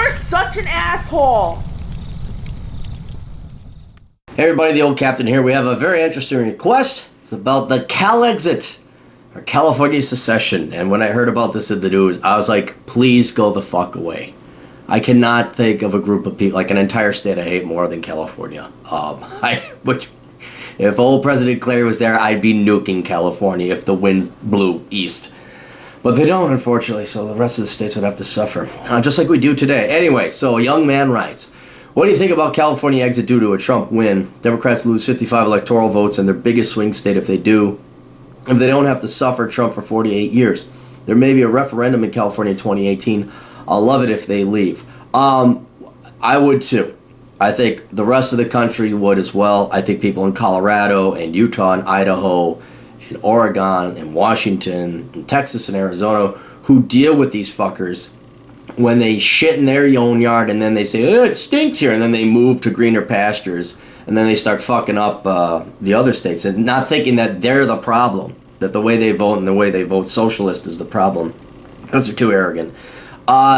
are such an asshole. Hey everybody, the old captain here. We have a very interesting request. It's about the Calexit, or California secession. And when I heard about this in the news, I was like, please go the fuck away. I cannot think of a group of people, like an entire state I hate more than California. If old President Clary was there, I'd be nuking California if the winds blew east. But they don't, unfortunately, so the rest of the states would have to suffer. Just like we do today. Anyway, so a young man writes, what do you think about California exit due to a Trump win? Democrats lose 55 electoral votes in their biggest swing state if they do. If they don't have to suffer Trump for 48 years. There may be a referendum in California in 2018. I'll love it if they leave. I would too. I think the rest of the country would as well. I think people in Colorado and Utah and Idaho and Oregon and Washington and Texas and Arizona who deal with these fuckers when they shit in their own yard and then they say, oh, it stinks here, and then they move to greener pastures and then they start fucking up the other states and not thinking that they're the problem, that the way they vote and the way they vote socialist is the problem because they're too arrogant. I'm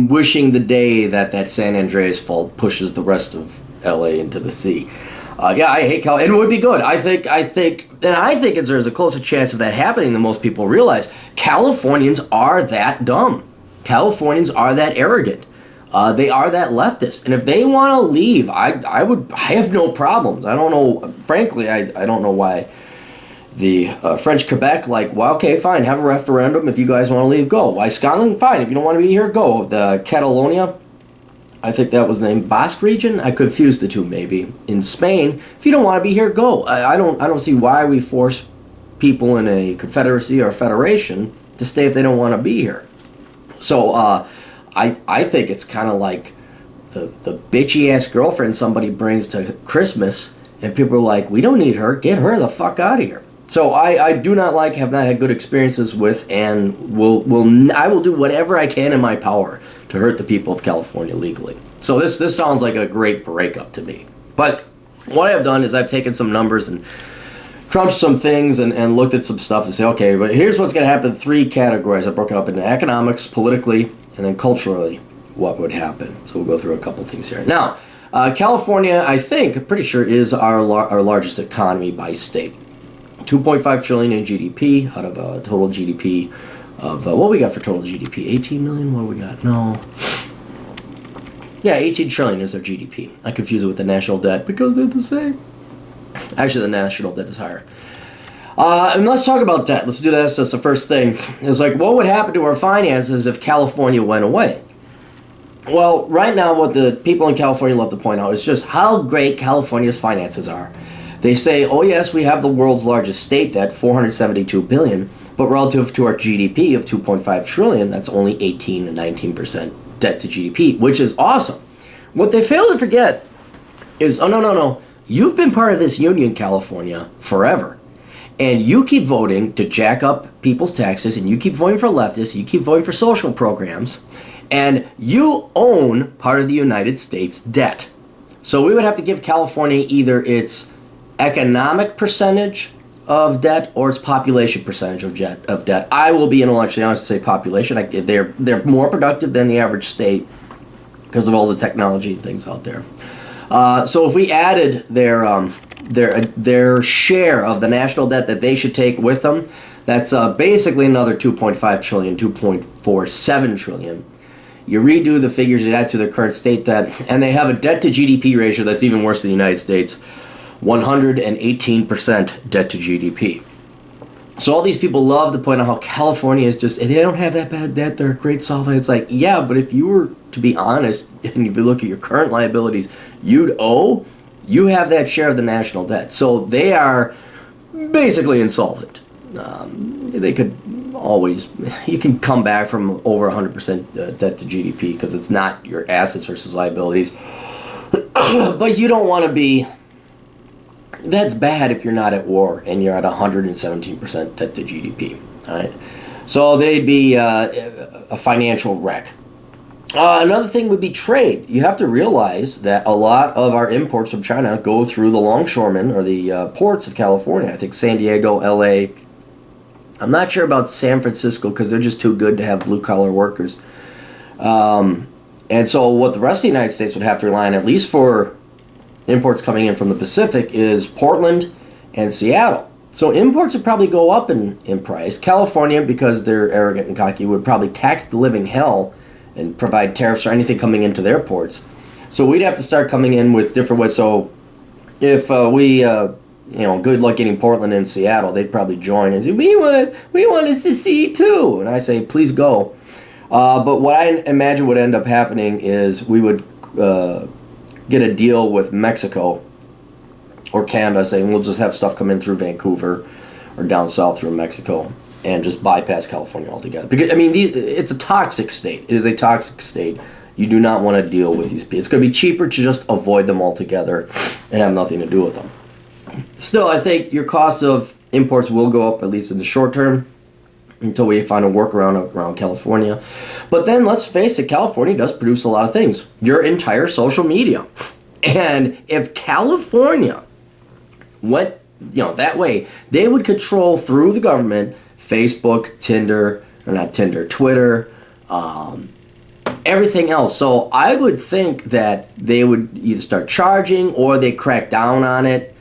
wishing the day that San Andreas fault pushes the rest of LA into the sea. I hate Cal, and it would be good. I think there's a closer chance of that happening than most people realize. Californians are that dumb. Californians are that arrogant. They are that leftist. And if they want to leave, I have no problems. I don't know, frankly, I don't know why the French Quebec, well, okay, fine, have a referendum. If you guys want to leave, go. Why Scotland? Fine. If you don't want to be here, go. The Catalonia, I think that was named Basque region. I confused the two, maybe. In Spain, if you don't want to be here, go. I don't see why we force people in a confederacy or federation to stay if they don't want to be here. So I think it's kind of like the bitchy ass girlfriend somebody brings to Christmas, and people are like, we don't need her. Get her the fuck out of here. So I do not have not had good experiences with, and I will do whatever I can in my power to hurt the people of California legally. So this sounds like a great breakup to me. But what I've done is I've taken some numbers and crunched some things and looked at some stuff and say, okay, but here's what's going to happen in three categories. I've broken up into economics, politically, and then culturally what would happen. So we'll go through a couple things here. Now, California, I'm pretty sure, is our largest economy by state. 2.5 trillion in GDP out of a total GDP of, what we got for total GDP? 18 million? What do we got? No. Yeah, 18 trillion is our GDP. I confuse it with the national debt because they're the same. Actually, the national debt is higher. And let's talk about debt. Let's do this. That's the first thing. It's like, what would happen to our finances if California went away? Well, right now, what the people in California love to point out is just how great California's finances are. They say, oh yes, we have the world's largest state debt, $472 billion, but relative to our GDP of $2.5 trillion, that's only 18 and 19% debt to GDP, which is awesome. What they fail to forget is, oh no, you've been part of this union, California, forever. And you keep voting to jack up people's taxes, and you keep voting for leftists, you keep voting for social programs, and you own part of the United States debt. So we would have to give California either its economic percentage of debt or its population percentage of debt. I will be intellectually honest and say population. They're more productive than the average state because of all the technology and things out there. So if we added their share of the national debt that they should take with them, that's basically another 2.5 trillion, 2.47 trillion. You redo the figures, you add to their current state debt, and they have a debt to GDP ratio that's even worse than the United States. 118% debt to GDP. So all these people love to point out how California is just, they don't have that bad debt, they're a great solve. It's like, yeah, but if you were to be honest, and if you look at your current liabilities, you have that share of the national debt. So they are basically insolvent. They could always, you can come back from over 100% debt to GDP because it's not your assets versus liabilities. But you don't want to be, that's bad if you're not at war and you're at 117% debt to GDP. All right, so they'd be a financial wreck. Another thing would be trade. You have to realize that a lot of our imports from China go through the longshoremen or the ports of California. I think San Diego, LA. I'm not sure about San Francisco because they're just too good to have blue-collar workers. And so what the rest of the United States would have to rely on, at least for imports coming in from the Pacific, is Portland and Seattle. So imports would probably go up in price. California, because they're arrogant and cocky, would probably tax the living hell and provide tariffs for anything coming into their ports. So we'd have to start coming in with different ways. So if good luck getting Portland and Seattle, they'd probably join and say, we want us to see too. And I say, please go. But what I imagine would end up happening is we would get a deal with Mexico or Canada, saying we'll just have stuff come in through Vancouver or down south through Mexico and just bypass California altogether. Because it's a toxic state. It is a toxic state. You do not want to deal with these people. It's going to be cheaper to just avoid them altogether and have nothing to do with them. Still, I think your cost of imports will go up, at least in the short term, until we find a workaround around California. But then, let's face it, California does produce a lot of things. Your entire social media. And if California went that way, they would control through the government Facebook, Twitter, everything else. So I would think that they would either start charging or they crack down on it,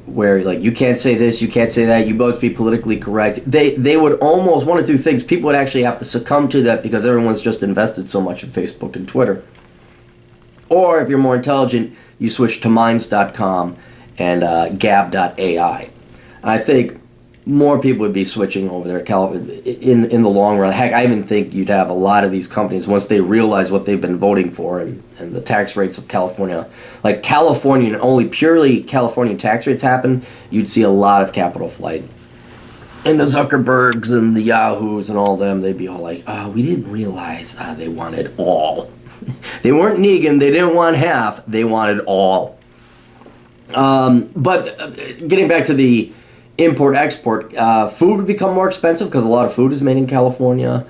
where like you can't say this, you can't say that, you must be politically correct. They would almost, one or two things, people would actually have to succumb to that because everyone's just invested so much in Facebook and Twitter. Or if you're more intelligent, you switch to Minds.com and Gab.ai. I think more people would be switching over there in the long run. Heck, I even think you'd have a lot of these companies, once they realize what they've been voting for and the tax rates of California, like California, and only purely California tax rates happen, you'd see a lot of capital flight. And the Zuckerbergs and the Yahoos and all them, they'd be all like, we didn't realize they wanted all. They weren't Negan, they didn't want half, they wanted all. But getting back to the import-export, food would become more expensive because a lot of food is made in California.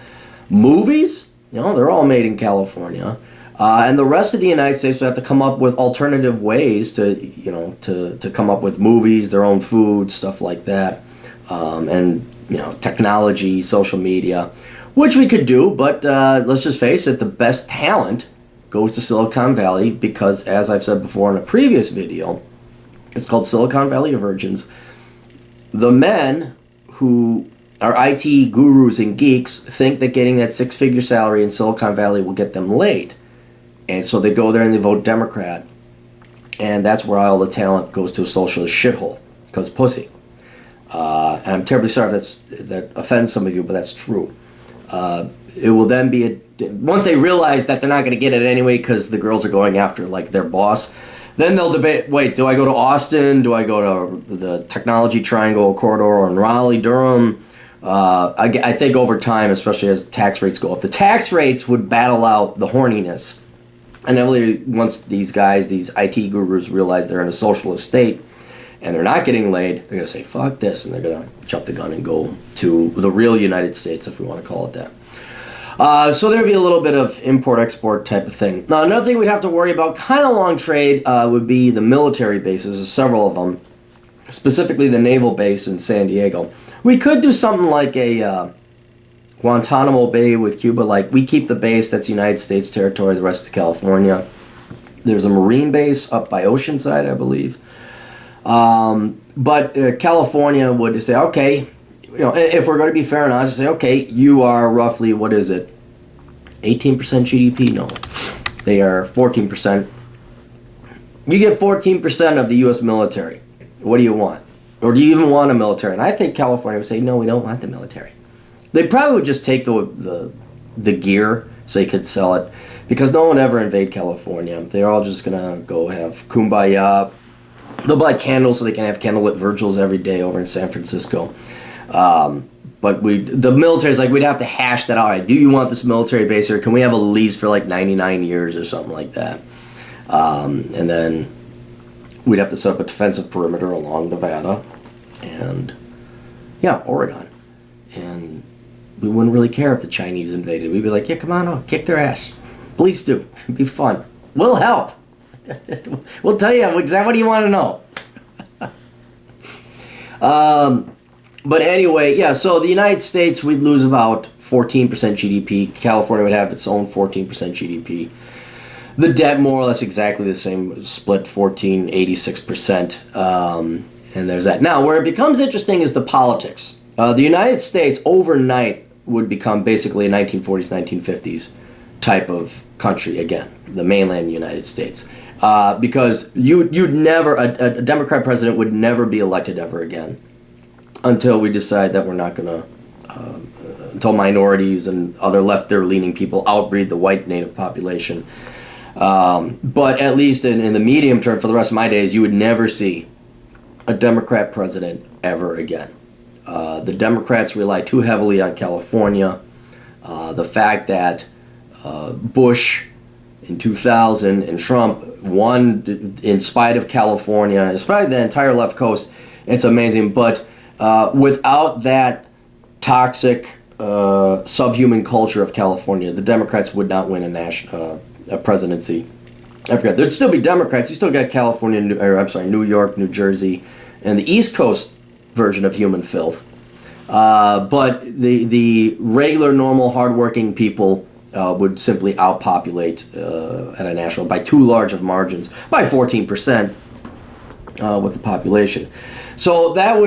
Movies, they're all made in California. And the rest of the United States would have to come up with alternative ways to come up with movies, their own food, stuff like that. And technology, social media, which we could do, but let's just face it, the best talent goes to Silicon Valley because, as I've said before in a previous video, it's called Silicon Valley Virgins. The men who are IT gurus and geeks think that getting that six-figure salary in Silicon Valley will get them laid. And so they go there and they vote Democrat. And that's where all the talent goes to a socialist shithole, because pussy. And I'm terribly sorry if that offends some of you, but that's true. It will then be, once they realize that they're not going to get it anyway because the girls are going after like their boss, then they'll debate, wait, do I go to Austin? Do I go to the Technology Triangle corridor or in Raleigh, Durham? I think over time, especially as tax rates go up, the tax rates would battle out the horniness. And then once these guys, these IT gurus, realize they're in a socialist state and they're not getting laid, they're going to say, fuck this, and they're going to jump the gun and go to the real United States, if we want to call it that. So there'd be a little bit of import-export type of thing. Now, another thing we'd have to worry about, kind of long trade, would be the military bases. There's several of them, specifically the naval base in San Diego. We could do something like a Guantanamo Bay with Cuba. Like, we keep the base, that's United States territory, the rest is California. There's a Marine base up by Oceanside, I believe. But California would say, okay, if we're going to be fair and honest, say, okay, you are roughly, what is it, 18% GDP? No, they are 14%. You get 14% of the U.S. military. What do you want? Or do you even want a military? And I think California would say, no, we don't want the military. They probably would just take the gear so they could sell it, because no one ever invade California. They're all just going to go have kumbaya. They'll buy candles so they can have candlelit vigils every day over in San Francisco. But the military's like, we'd have to hash that out. Right, do you want this military base, or can we have a lease for like 99 years or something like that? And then we'd have to set up a defensive perimeter along Nevada and, Oregon. And we wouldn't really care if the Chinese invaded. We'd be like, yeah, come on over, kick their ass. Please do. It'd be fun. We'll help. We'll tell you exactly what do you want to know. But anyway, so the United States, we'd lose about 14% GDP. California would have its own 14% GDP. The debt, more or less exactly the same, split 14, 86%. And there's that. Now, where it becomes interesting is the politics. The United States overnight would become basically a 1940s, 1950s type of country again, the mainland United States. Because you'd never, a Democrat president would never be elected ever again until we decide that we're not going to, until minorities and other left-leaning people outbreed the white native population. But at least in the medium term, for the rest of my days, you would never see a Democrat president ever again. The Democrats rely too heavily on California. The fact that Bush in 2000 and Trump won in spite of California, in spite of the entire left coast, it's amazing. But without that toxic subhuman culture of California, the Democrats would not win a presidency. I forgot. There'd still be Democrats. You still got California, New York, New Jersey, and the East Coast version of human filth. But the regular, normal, hardworking people would would outpopulate at a national by too large of margins, by 14% with the population. So that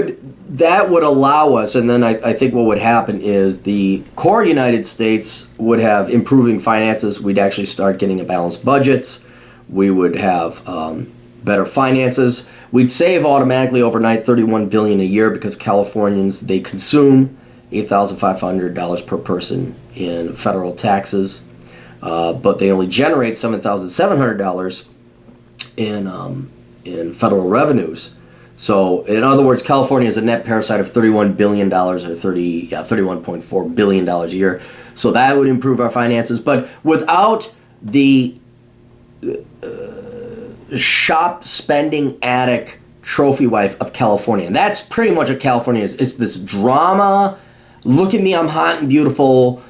would allow us, and then I think what would happen is the core United States would have improving finances. We'd actually start getting a balanced budgets. We would have better finances. We'd save automatically overnight $31 billion a year because Californians, they consume $8,500 per person in federal taxes, but they only generate $7,700 in federal revenues. So, in other words, California is a net parasite of $31 billion or $31.4 billion a year. So that would improve our finances. But without the shop spending addict trophy wife of California, and that's pretty much what California is. It's this drama, look at me, I'm hot and beautiful,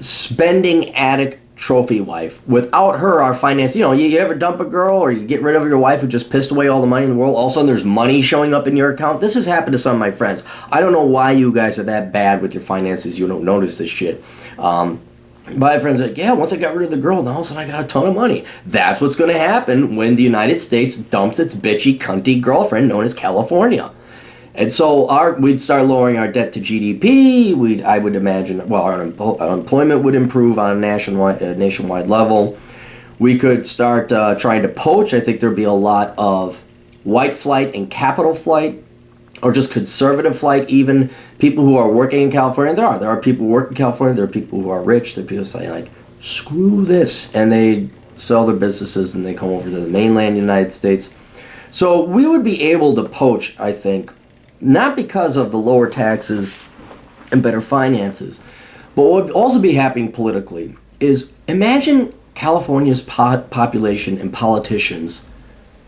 spending addict trophy wife. Without her, our finance, you ever dump a girl or you get rid of your wife who just pissed away all the money in the world, all of a sudden there's money showing up in your account. This has happened to some of my friends. I don't know why you guys are that bad with your finances. You don't notice this shit. My friends are like, yeah, once I got rid of the girl, then all of a sudden I got a ton of money. That's what's going to happen when the United States dumps its bitchy, cunty girlfriend known as California. And so we'd start lowering our debt to GDP. I would imagine, our unemployment would improve on a nationwide level. We could start trying to poach. I think there'd be a lot of white flight and capital flight, or just conservative flight, even people who are working in California. There are people who work in California. There are people who are rich. There are people saying, like, screw this. And they sell their businesses and they come over to the mainland United States. So we would be able to poach, I think, not because of the lower taxes and better finances, but what would also be happening politically is imagine California's population and politicians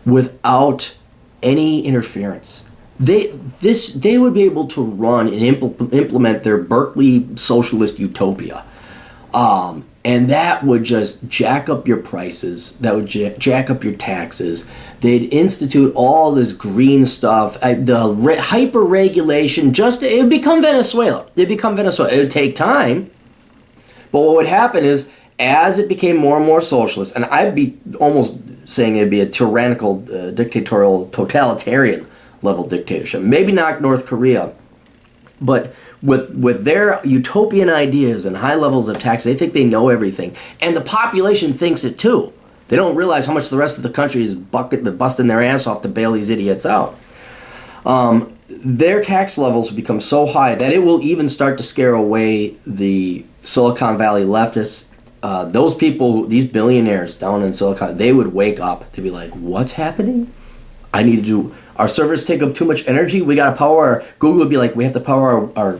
without any interference. They would be able to run and implement their Berkeley socialist utopia. And that would just jack up your prices. That would jack up your taxes. They'd institute all this green stuff, the hyper-regulation. It would become Venezuela. It would take time. But what would happen is, as it became more and more socialist, and I'd be almost saying it'd be a tyrannical, dictatorial, totalitarian level dictatorship. Maybe not North Korea, but with their utopian ideas and high levels of tax, they think they know everything. And the population thinks it too. They don't realize how much the rest of the country is busting their ass off to bail these idiots out. Their tax levels become so high that it will even start to scare away the Silicon Valley leftists. Those people, these billionaires down in Silicon, they would wake up. They'd be like, what's happening? Our servers take up too much energy. We got to power Google would be like, we have to power our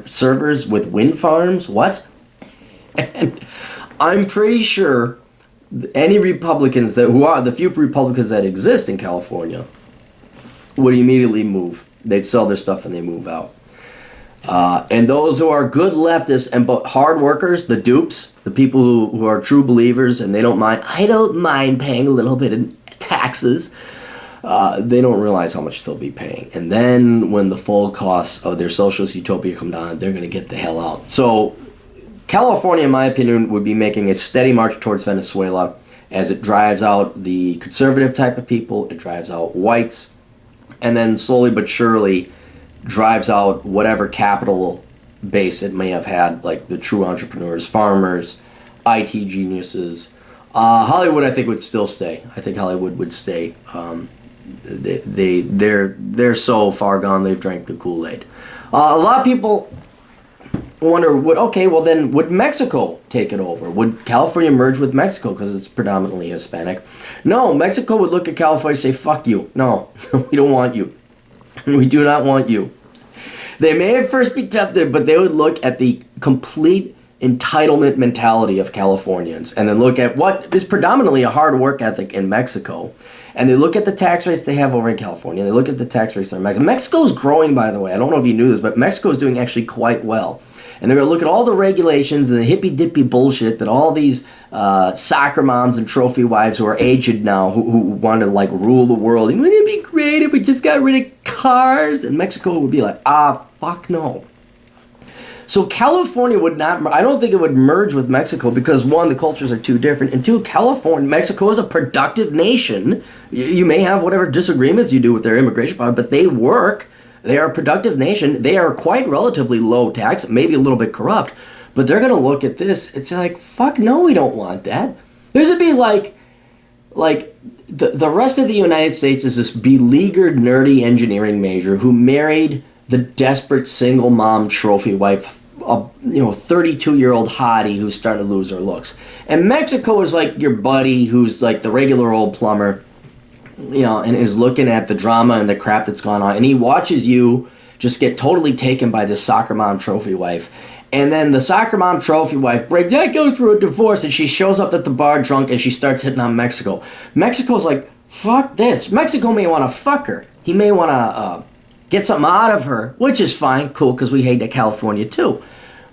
servers with wind farms. What? And I'm pretty sure any Republicans the few Republicans that exist in California would immediately move. They'd sell their stuff and they move out. And those who are good leftists and hard workers, the dupes, the people who are true believers and they don't mind. I don't mind paying a little bit of taxes. they don't realize how much they'll be paying. And then when the full costs of their socialist utopia come down, they're going to get the hell out. So California, in my opinion, would be making a steady march towards Venezuela as it drives out the conservative type of people, it drives out whites, and then slowly but surely drives out whatever capital base it may have had, like the true entrepreneurs, farmers, IT geniuses. Hollywood, I think, would still stay. I think Hollywood would stay. They're so far gone. They've drank the Kool-Aid. A lot of people wonder, would Mexico take it over? Would California merge with Mexico because it's predominantly Hispanic? No, Mexico would look at California and say, "Fuck you. No, we don't want you. We do not want you." They may at first be tempted, but they would look at the complete entitlement mentality of Californians and then look at what is predominantly a hard work ethic in Mexico. And they look at the tax rates they have over in California. They look at the tax rates in Mexico. Mexico's growing, by the way. I don't know if you knew this, but Mexico's doing actually quite well. And they're going to look at all the regulations and the hippy-dippy bullshit that all these soccer moms and trophy wives who are aged now, who want to, like, rule the world. Wouldn't it be great if we just got rid of cars? And Mexico would be like, fuck no. So California would not, I don't think it would merge with Mexico because, one, the cultures are too different, and two, Mexico is a productive nation. You may have whatever disagreements you do with their immigration policy, but they work. They are a productive nation. They are quite relatively low tax, maybe a little bit corrupt, but they're going to look at this and say, like, fuck no, we don't want that. This would be like the rest of the United States is this beleaguered, nerdy engineering major who married the desperate single mom trophy wife, a 32-year-old hottie who's starting to lose her looks. And Mexico is like your buddy who's like the regular old plumber, and is looking at the drama and the crap that's gone on, and he watches you just get totally taken by this soccer mom trophy wife. And then the soccer mom trophy wife goes through a divorce, and she shows up at the bar drunk, and she starts hitting on Mexico. Mexico's like, fuck this. Mexico may want to fuck her. He may want to get something out of her, which is fine, cool, because we hate California too.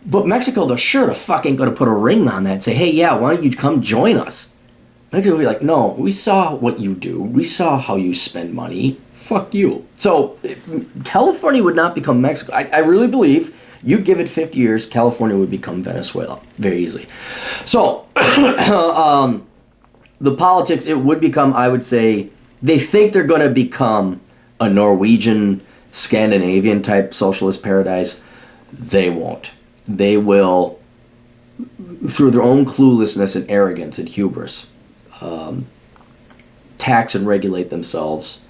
But Mexico, they're sure to fucking going to put a ring on that and say, hey, yeah, why don't you come join us? Mexico will be like, no, we saw what you do. We saw how you spend money. Fuck you. So California would not become Mexico. I really believe you give it 50 years, California would become Venezuela very easily. So the politics, it would become, I would say, they think they're going to become a Norwegian, Scandinavian type socialist paradise. They won't. They will, through their own cluelessness and arrogance and hubris, tax and regulate themselves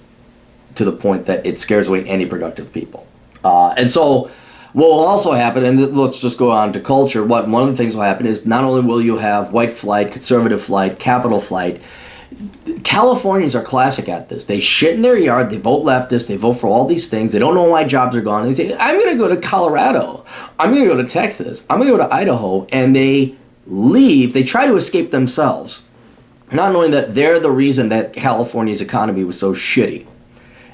to the point that it scares away any productive people. And so what will also happen, and let's just go on to culture, one of the things will happen is not only will you have white flight, conservative flight, capital flight, Californians are classic at this. They shit in their yard, they vote leftist, they vote for all these things, they don't know why jobs are gone. They say, I'm going to go to Colorado, I'm going to go to Texas, I'm going to go to Idaho, and they leave, they try to escape themselves, not knowing that they're the reason that California's economy was so shitty.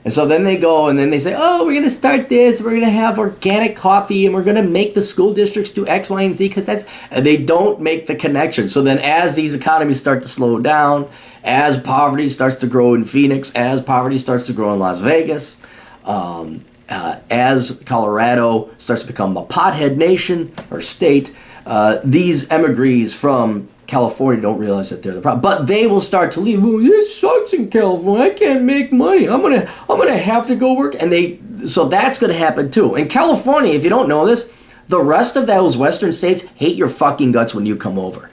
And so then they go and then they say, oh, we're going to start this, we're going to have organic coffee, and we're going to make the school districts do X, Y, and Z, because and they don't make the connection. So then as these economies start to slow down, as poverty starts to grow in Phoenix, as poverty starts to grow in Las Vegas, as Colorado starts to become a pothead nation or state, these emigres from California don't realize that they're the problem, but they will start to leave. Oh, this sucks in California. I can't make money. I'm gonna have to go work, so that's gonna happen too. In California, if you don't know this, the rest of those western states hate your fucking guts when you come over.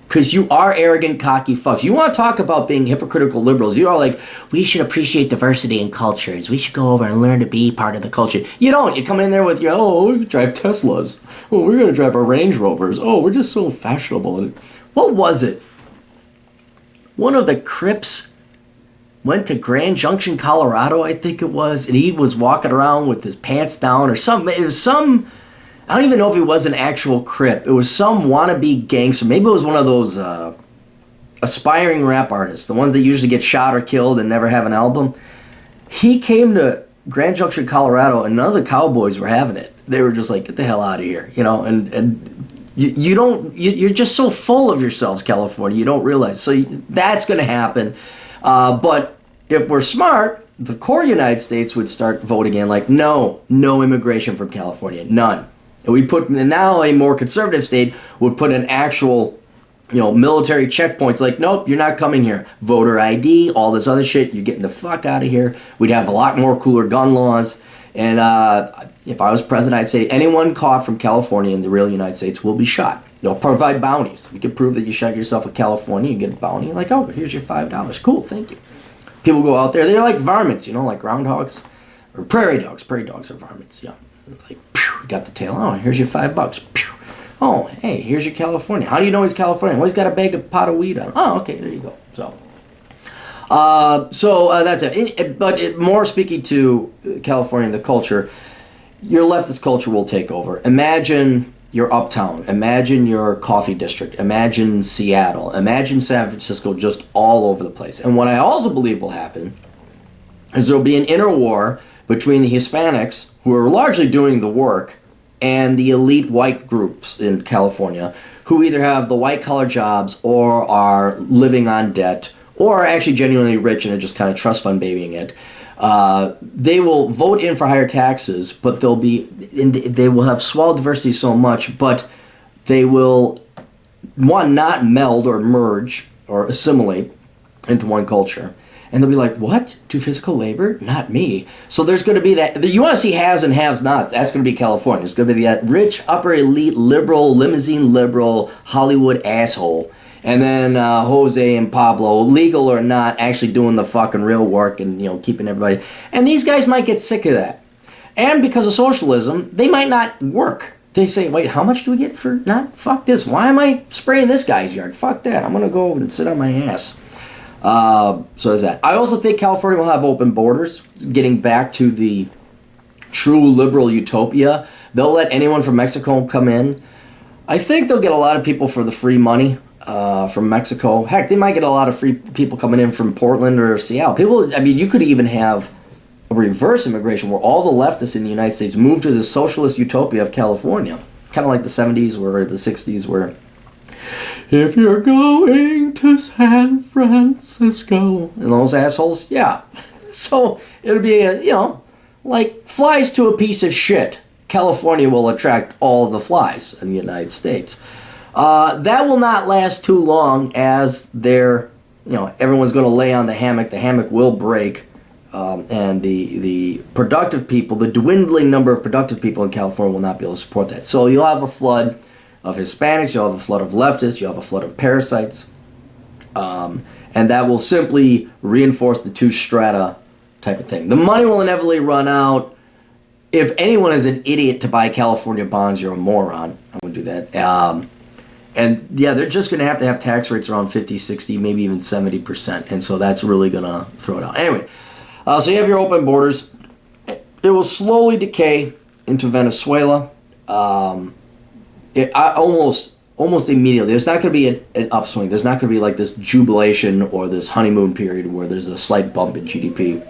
Because you are arrogant, cocky fucks. You want to talk about being hypocritical liberals. You are like, we should appreciate diversity in cultures. We should go over and learn to be part of the culture. You don't. You come in there with your, we drive Teslas. Oh, we're going to drive our Range Rovers. Oh, we're just so fashionable. What was it? One of the Crips went to Grand Junction, Colorado, I think it was, and he was walking around with his pants down or something. It was some... I don't even know if he was an actual Crip. It was some wannabe gangster. Maybe it was one of those aspiring rap artists, the ones that usually get shot or killed and never have an album. He came to Grand Junction, Colorado, and none of the cowboys were having it. They were just like, get the hell out of here, and you're just so full of yourselves, California, you don't realize. So that's going to happen. But if we're smart, the core United States would start voting in like, no immigration from California, none. And now a more conservative state would put an actual, military checkpoints like, nope, you're not coming here. Voter ID, all this other shit, you're getting the fuck out of here. We'd have a lot more cooler gun laws. And if I was president, I'd say anyone caught from California in the real United States will be shot. They'll provide bounties. You can prove that you shot yourself in California, you get a bounty. Like, oh, here's your $5. Cool, thank you. People go out there, they're like varmints, like groundhogs. Or prairie dogs. Prairie dogs are varmints, yeah. It's like, pew, got the tail. Oh, here's your $5. Pew. Oh, hey, here's your California. How do you know he's Californian? Well, he's got a pot of weed on. Oh, okay, there you go. So that's it. But more speaking to California and the culture, your leftist culture will take over. Imagine your uptown. Imagine your coffee district. Imagine Seattle. Imagine San Francisco, just all over the place. And what I also believe will happen is there will be an inner war between the Hispanics, who are largely doing the work, and the elite white groups in California, who either have the white-collar jobs or are living on debt or are actually genuinely rich and are just kind of trust fund babying it. They will vote in for higher taxes, but they will have swallowed diversity so much, but they will, not meld or merge or assimilate into one culture. And they'll be like, what? Do physical labor? Not me. So there's going to be that. You want to see haves and have-nots. That's going to be California. It's going to be that rich, upper elite, liberal, limousine liberal, Hollywood asshole. And then Jose and Pablo, legal or not, actually doing the fucking real work and, keeping everybody. And these guys might get sick of that. And because of socialism, they might not work. They say, wait, how much do we get for not? Fuck this. Why am I spraying this guy's yard? Fuck that. I'm going to go and sit on my ass. So there's that. I also think California will have open borders, getting back to the true liberal utopia. They'll let anyone from Mexico come in. I think they'll get a lot of people for the free money from Mexico. Heck, they might get a lot of free people coming in from Portland or Seattle. You could even have a reverse immigration where all the leftists in the United States move to the socialist utopia of California. Kind of like the 70s or the 60s where if you're going to San Francisco, and those assholes, yeah. So it'll be like flies to a piece of shit. California will attract all the flies in the United States. That will not last too long, as everyone's going to lay on the hammock. The hammock will break, and the productive people, the dwindling number of productive people in California, will not be able to support that. So you'll have a flood of Hispanics, you'll have a flood of leftists, you'll have a flood of parasites, and that will simply reinforce the two strata type of thing. The money will inevitably run out. If anyone is an idiot to buy California bonds, you're a moron. I'm going to do that. And yeah, they're just going to have tax rates around 50, 60, maybe even 70%, and so that's really going to throw it out. Anyway, so you have your open borders. It will slowly decay into Venezuela. Almost immediately. There's not going to be an upswing. There's not going to be like this jubilation or this honeymoon period where there's a slight bump in GDP.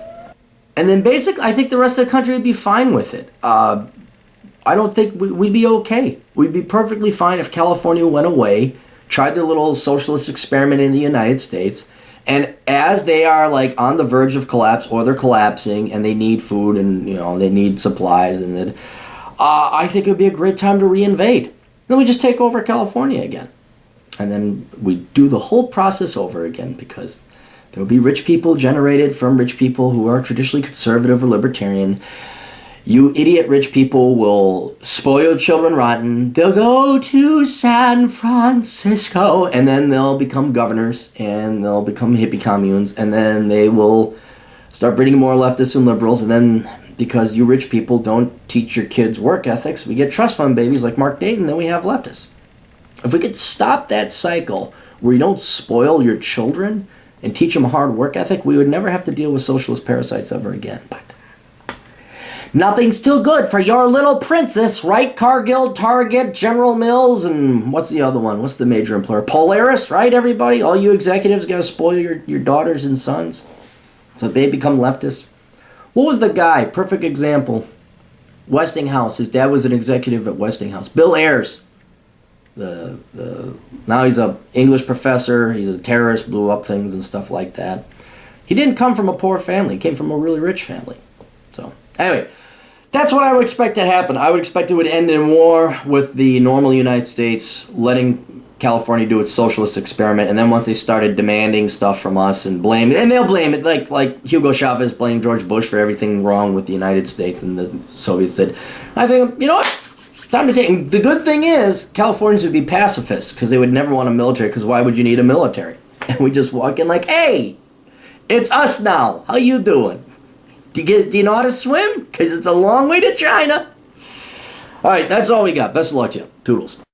And then basically, I think the rest of the country would be fine with it. I don't think we'd be okay. We'd be perfectly fine if California went away, tried their little socialist experiment in the United States, and as they are like on the verge of collapse, or they're collapsing, and they need food and they need supplies, and then I think it would be a great time to reinvade. Then we just take over California again. And then we do the whole process over again, because there will be rich people generated from rich people who are traditionally conservative or libertarian. You idiot rich people will spoil children rotten. They'll go to San Francisco, and then they'll become governors, and they'll become hippie communes, and then they will start breeding more leftists and liberals, and then because you rich people don't teach your kids work ethics, we get trust fund babies like Mark Dayton, then we have leftists. If we could stop that cycle where you don't spoil your children and teach them a hard work ethic, we would never have to deal with socialist parasites ever again. But nothing's too good for your little princess, right? Cargill, Target, General Mills, and what's the other one? What's the major employer? Polaris, right, everybody? All you executives got to spoil your daughters and sons so they become leftists. What was the guy? Perfect example. Westinghouse. His dad was an executive at Westinghouse. Bill Ayers. Now he's a English professor. He's a terrorist, blew up things and stuff like that. He didn't come from a poor family. He came from a really rich family. So, anyway, that's what I would expect to happen. I would expect it would end in war with the normal United States letting California do its socialist experiment, and then once they started demanding stuff from us and they'll blame it like Hugo Chavez blamed George Bush for everything wrong with the United States and the Soviets did. I think, you know what? Time to take. The good thing is Californians would be pacifists because they would never want a military. Because why would you need a military? And we just walk in like, hey, it's us now. How you doing? Do you know how to swim? Because it's a long way to China. All right, that's all we got. Best of luck to you. Toodles.